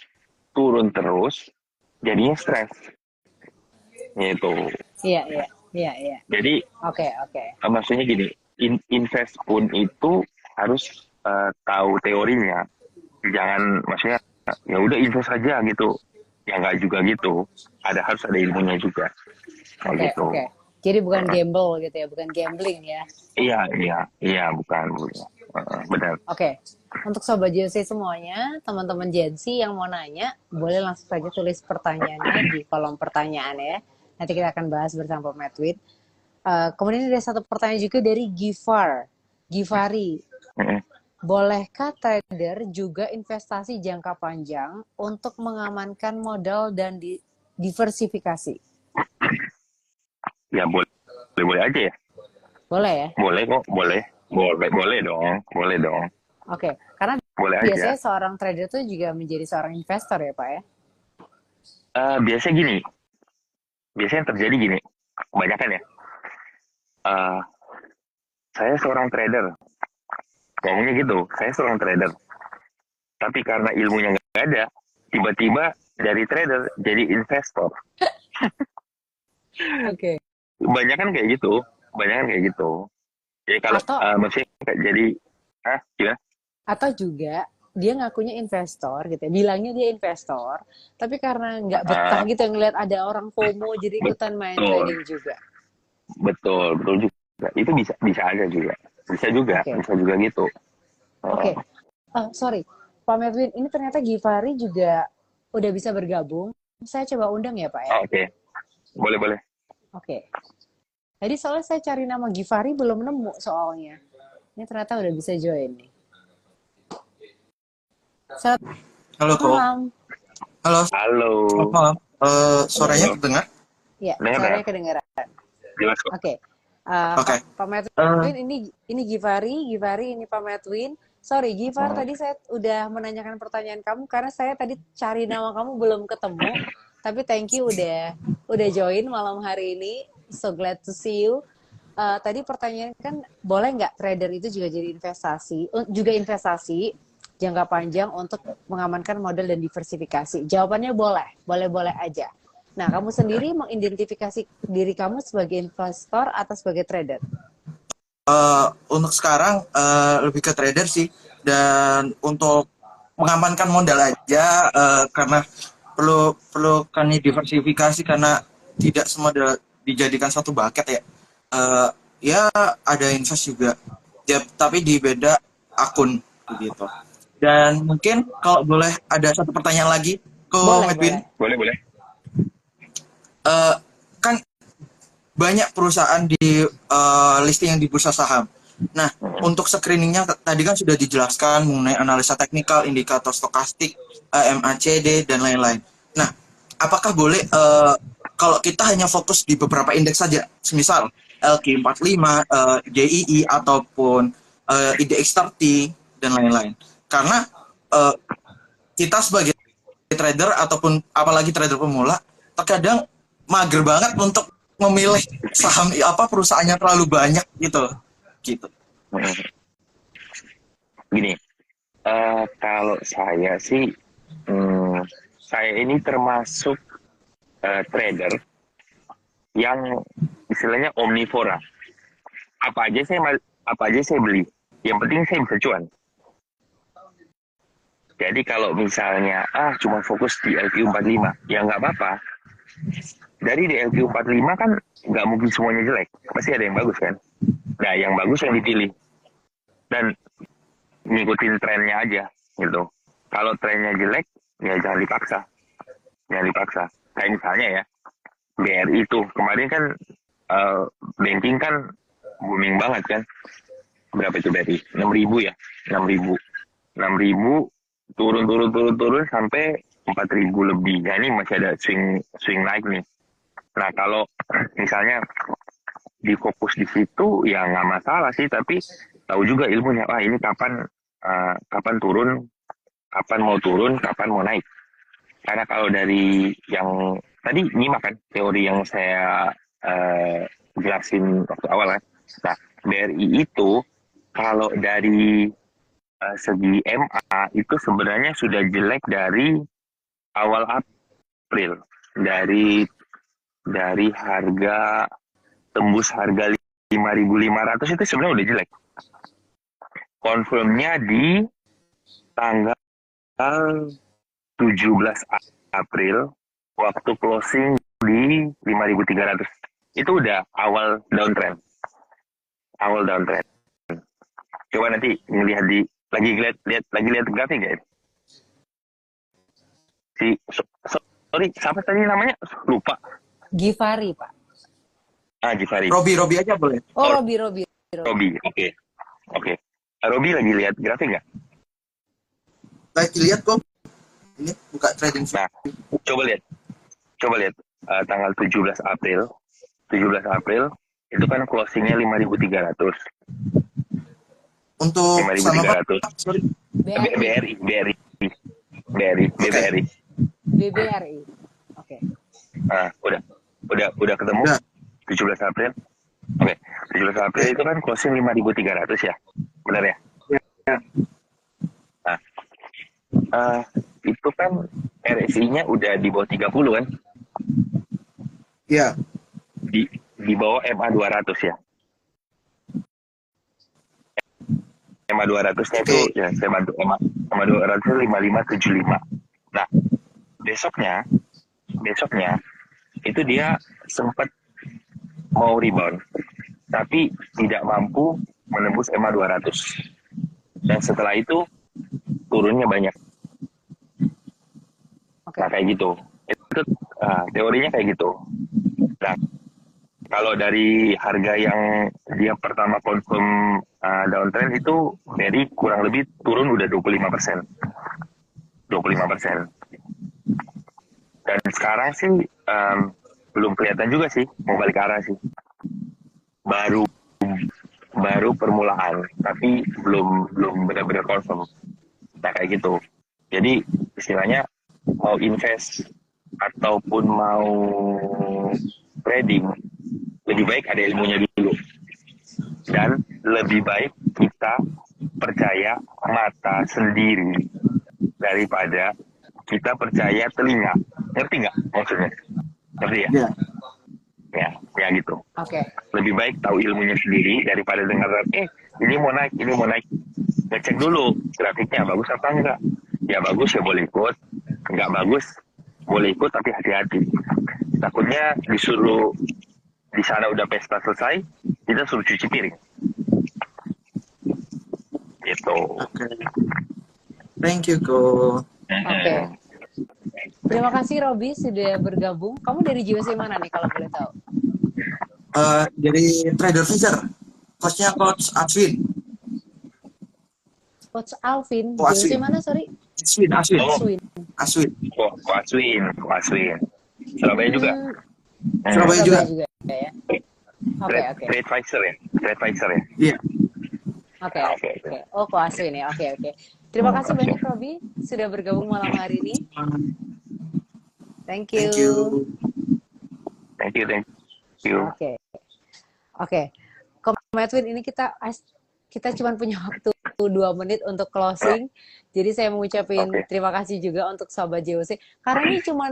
turun terus, jadinya stres. Gitu. Iya. Jadi Oke. maksudnya gini, invest pun itu harus tahu teorinya. Jangan maksudnya ya udah invest aja gitu. Ya nggak juga gitu. Harus ada ilmunya juga. Gitu. Oke. Jadi bukan gamble gitu ya, bukan gambling ya. Iya, bukan. Benar. Oke. Untuk Sobat JC semuanya, teman-teman Gen Z yang mau nanya, boleh langsung saja tulis pertanyaannya di kolom pertanyaan ya. Nanti kita akan bahas bersama Pak Medwin. Kemudian ada satu pertanyaan juga dari Givari. Bolehkah trader juga investasi jangka panjang untuk mengamankan modal dan diversifikasi? Ya boleh aja ya. Boleh ya? Boleh kok, boleh dong. Oke, karena boleh biasanya aja. seorang trader itu juga menjadi seorang investor ya Pak ya? Biasanya gini, biasanya terjadi gini, kebanyakan ya. Saya seorang trader, ngomongnya gitu, saya seorang trader. Tapi karena ilmunya nggak ada, tiba-tiba dari trader jadi investor. Oke. Kebanyakan kayak gitu. Jadi kalau maksudnya jadi, gimana? Atau juga dia ngakunya investor gitu ya, bilangnya dia investor, tapi karena nggak betah gitu ngeliat ada orang FOMO jadi ikutan main trading juga. Betul juga. Itu bisa aja juga. Bisa juga gitu. Oke. Sorry, Pak Medwin, ini ternyata Givari juga udah bisa bergabung. Saya coba undang ya Pak ya. Oke. Boleh. Oke. Jadi soalnya saya cari nama Givari belum nemu soalnya. Ini ternyata udah bisa join nih. Halo, malam. Halo. Selamat malam. Suaranya terdengar? Iya, suaranya kedengaran. Oke. Pak Medwin, ini Givari ini Pak Medwin. Sorry, Givar, tadi saya udah menanyakan pertanyaan kamu karena saya tadi cari nama kamu belum ketemu. Tapi thank you udah join malam hari ini. So glad to see you. Tadi pertanyaan kan boleh nggak trader itu juga jadi investasi jangka panjang untuk mengamankan modal dan diversifikasi? Jawabannya boleh aja. Nah, kamu sendiri mengidentifikasi diri kamu sebagai investor atau sebagai trader? Untuk sekarang lebih ke trader sih, dan untuk mengamankan modal aja karena perlu kan diversifikasi karena tidak semua dijadikan satu bucket ya. Ya ada invest juga, ya, tapi di beda akun begitu. Dan mungkin kalau boleh ada satu pertanyaan lagi ke Medwin. Boleh. Kan banyak perusahaan di listing yang di bursa saham. Nah, untuk screeningnya tadi kan sudah dijelaskan mengenai analisa teknikal, indikator stokastik, MACD, dan lain-lain. Nah, apakah boleh kalau kita hanya fokus di beberapa indeks saja, semisal LQ45, GII, ataupun IDX30, dan lain-lain? Karena kita sebagai trader ataupun apalagi trader pemula, terkadang mager banget untuk memilih saham perusahaannya terlalu banyak gitu. Gini, kalau saya sih, saya ini termasuk trader yang istilahnya omnivora. Apa aja saya beli. Yang penting saya bisa cuan. Jadi kalau misalnya cuma fokus di LQ45, ya nggak apa-apa. Dari di LQ45 kan nggak mungkin semuanya jelek, pasti ada yang bagus kan. Nah, yang bagus yang dipilih dan ngikutin trennya aja gitu. Kalau trennya jelek, ya jangan dipaksa. Kayak misalnya ya, BRI itu kemarin kan banking kan booming banget kan. Berapa itu BRI? 6.000 ya, 6.000 turun sampai 4.000 lebih. Nah, ini masih ada swing naik nih. Nah, kalau misalnya difokus di situ ya nggak masalah sih, tapi tahu juga ilmunya. Ini kapan turun, kapan mau naik. Karena kalau dari yang tadi nyimak kan teori yang saya jelasin waktu awal kan. Nah, BRI itu kalau dari segi MA itu sebenarnya sudah jelek dari awal April. Dari harga tembus harga 5.500 itu sebenarnya udah jelek. Confirmnya di tanggal 17 April waktu closing di 5.300. Itu udah awal downtrend. Coba nanti ngelihat lagi lihat grafik ya. Sorry, siapa tadi namanya? Lupa. Givari, Pak. Givari. Robi aja boleh. Oh, Robi. Oke. Robi lagi lihat grafik nggak? Lagi lihat kok. Ini buka trading. Nah, coba lihat tanggal 17 April itu kan closingnya 5.300. Untuk 5.300. Sorry. BRI. Oke. Nah, udah ketemu? Udah. 17 April. Oke. 17 April itu kan closing 5.300 ya. Benar ya? Ya. Nah, itu kan RSI-nya udah di bawah 30 kan? Iya. Di bawah MA 200 ya. MA 200-nya itu ya saya bantu MA 200 itu 5575. Nah, besoknya itu dia sempat mau rebound tapi tidak mampu menembus MA 200. Dan setelah itu turunnya banyak. Okay. Nah, kayak gitu. Itu teorinya kayak gitu. Nah, kalau dari harga yang dia pertama confirm downtrend itu dari kurang lebih turun udah 25%. Dan sekarang sih belum kelihatan juga sih mau balik arah sih. Baru permulaan, tapi belum benar-benar confirm. Nah, kayak gitu. Jadi istilahnya mau invest ataupun mau trading, lebih baik ada ilmunya dulu. Dan lebih baik kita percaya mata sendiri daripada kita percaya telinga. Ngerti nggak maksudnya? Ngerti ya? Iya. Ya gitu. Oke. Lebih baik tahu ilmunya sendiri daripada dengar ini mau naik. Ngecek dulu grafiknya bagus apa enggak. Ya bagus ya boleh ikut, enggak bagus boleh ikut tapi hati-hati. Takutnya disuruh di sana udah pesta selesai, kita suruh cuci piring. Gitu. Oke. Thank you, Ko. Oke. Terima kasih Robi sudah bergabung. Kamu dari JOC mana nih kalau boleh tahu? Dari Trader Fisher. Coachnya Coach Aswin. Coach Alvin. Oh, JOC mana, sorry? Aswin. Surabaya juga. Surabaya juga ya. Oke. Trade Advisor ya. Iya. Oke. Oh, Ko Aswin ya. Oke. Terima kasih banyak Robi sudah bergabung malam hari ini. Thank you. Oke. Komitmen ini kita cuma punya waktu 2 menit untuk closing. Jadi saya mengucapkan terima kasih juga untuk sahabat JOC. Karena ini cuma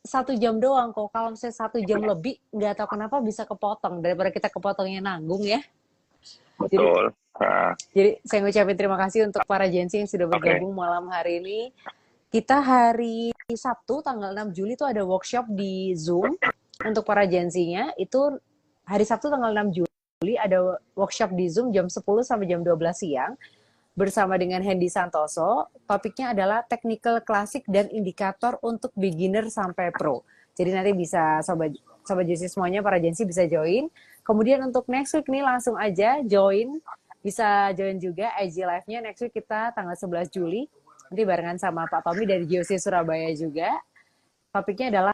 1 jam doang kok. Kalau misalnya 1 jam lebih, nggak tahu kenapa bisa kepotong. Daripada kita kepotongnya nanggung ya. Betul. Jadi saya mengucapkan terima kasih untuk para jensi yang sudah bergabung malam hari ini. Kita hari Sabtu tanggal 6 Juli itu ada workshop di Zoom untuk para jensinya. Itu hari Sabtu tanggal 6 Juli ada workshop di Zoom jam 10 sampai jam 12 siang bersama dengan Hendy Santoso. Topiknya adalah technical klasik dan indikator untuk beginner sampai pro. Jadi nanti bisa sobat jensi semuanya, para jensi bisa join. Kemudian untuk next week nih langsung aja bisa join juga IG Live-nya next week kita tanggal 11 Juli. Nanti barengan sama Pak Tommy dari JOC Surabaya juga. Topiknya adalah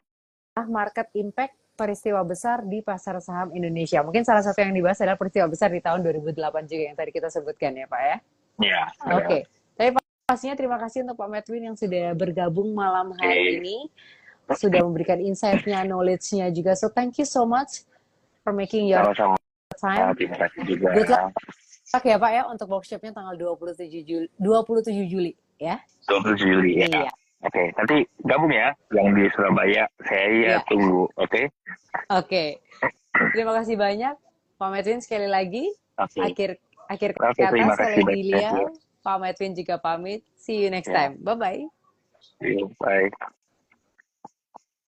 market impact peristiwa besar di pasar saham Indonesia. Mungkin salah satu yang dibahas adalah peristiwa besar di tahun 2008 juga yang tadi kita sebutkan ya Pak ya. Iya. Oke. Tapi pastinya terima kasih untuk Pak Medwin yang sudah bergabung malam hari ini. Sudah memberikan insight-nya, knowledge-nya juga. So thank you so much. for making your Sama-sama. time. Terima kasih juga. Good luck ya Pak ya untuk workshopnya tanggal 27 Juli ya. 27 Juli ya. Iya. Oke, nanti gabung ya yang di Surabaya. Saya tunggu, oke? Oke. Terima kasih banyak Pak Medwin sekali lagi. Akhir kata sekali lagi Lia. Pak Medwin juga pamit. See you next time. Bye-bye. See you. Bye.